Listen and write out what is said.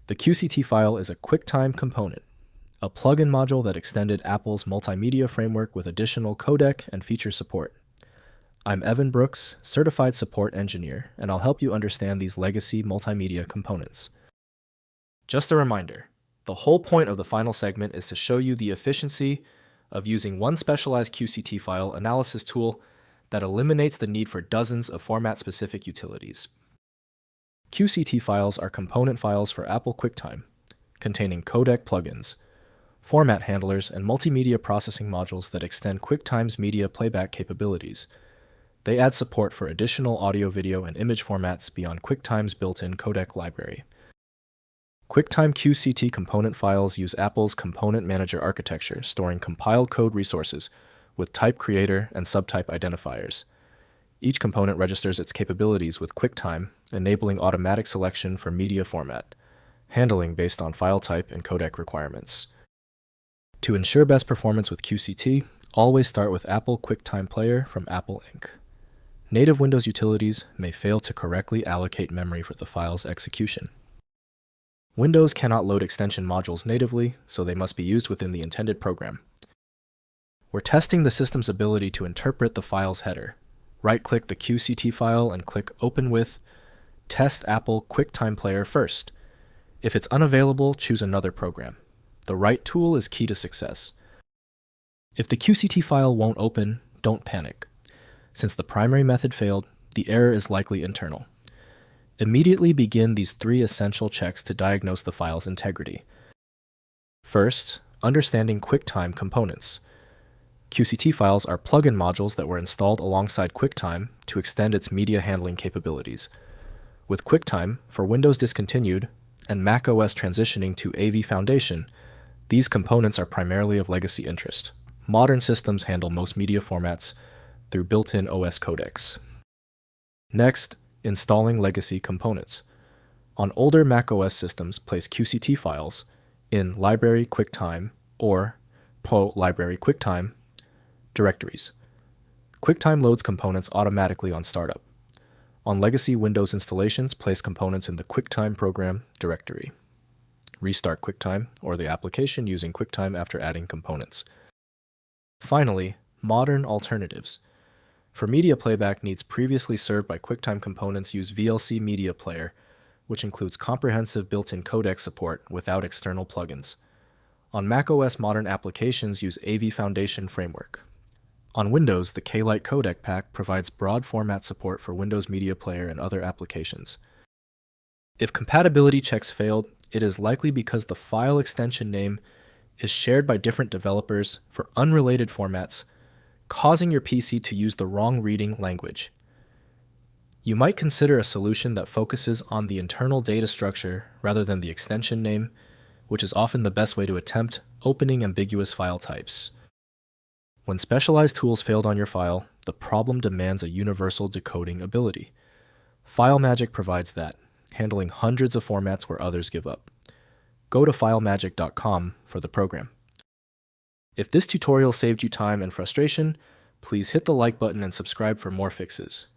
The QCT file is a QuickTime component, a plugin module that extended Apple's multimedia framework with additional codec and feature support. I'm Evan Brooks, Certified Support Engineer, and I'll help you understand these legacy multimedia components. Just a reminder, the whole point of the final segment is to show you the efficiency of using one specialized QCT file analysis tool that eliminates the need for dozens of format-specific utilities. QCT files are component files for Apple QuickTime, containing codec plugins, format handlers, and multimedia processing modules that extend QuickTime's media playback capabilities. They add support for additional audio, video, and image formats beyond QuickTime's built-in codec library. QuickTime QCT component files use Apple's component manager architecture, storing compiled code resources with type creator and subtype identifiers. Each component registers its capabilities with QuickTime, enabling automatic selection for media format, handling based on file type and codec requirements. To ensure best performance with QCT, always start with Apple QuickTime Player from Apple Inc. Native Windows utilities may fail to correctly allocate memory for the file's execution. Windows cannot load extension modules natively, so they must be used within the intended program. We're testing the system's ability to interpret the file's header. Right-click the QCT file and click Open with Test Apple QuickTime Player first. If it's unavailable, choose another program. The right tool is key to success. If the QCT file won't open, don't panic. Since the primary method failed, the error is likely internal. Immediately begin these 3 essential checks to diagnose the file's integrity. First, understanding QuickTime components. QCT files are plugin modules that were installed alongside QuickTime to extend its media handling capabilities. With QuickTime, for Windows discontinued, and macOS transitioning to AV Foundation, these components are primarily of legacy interest. Modern systems handle most media formats through built-in OS codecs. Next, installing legacy components. On older macOS systems, place QCT files in Library QuickTime or PO Library QuickTime directories. QuickTime loads components automatically on startup. On legacy Windows installations, place components in the QuickTime program directory. Restart QuickTime or the application using QuickTime after adding components. Finally, modern alternatives. For media playback needs previously served by QuickTime components, use VLC Media Player, which includes comprehensive built-in codec support without external plugins. On macOS modern applications, use AV Foundation Framework. On Windows, the K-Lite Codec Pack provides broad format support for Windows Media Player and other applications. If compatibility checks failed, it is likely because the file extension name is shared by different developers for unrelated formats, causing your PC to use the wrong reading language. You might consider a solution that focuses on the internal data structure rather than the extension name, which is often the best way to attempt opening ambiguous file types. When specialized tools failed on your file, the problem demands a universal decoding ability. FileMagick provides that, handling hundreds of formats where others give up. Go to filemagick.com for the program. If this tutorial saved you time and frustration, please hit the like button and subscribe for more fixes.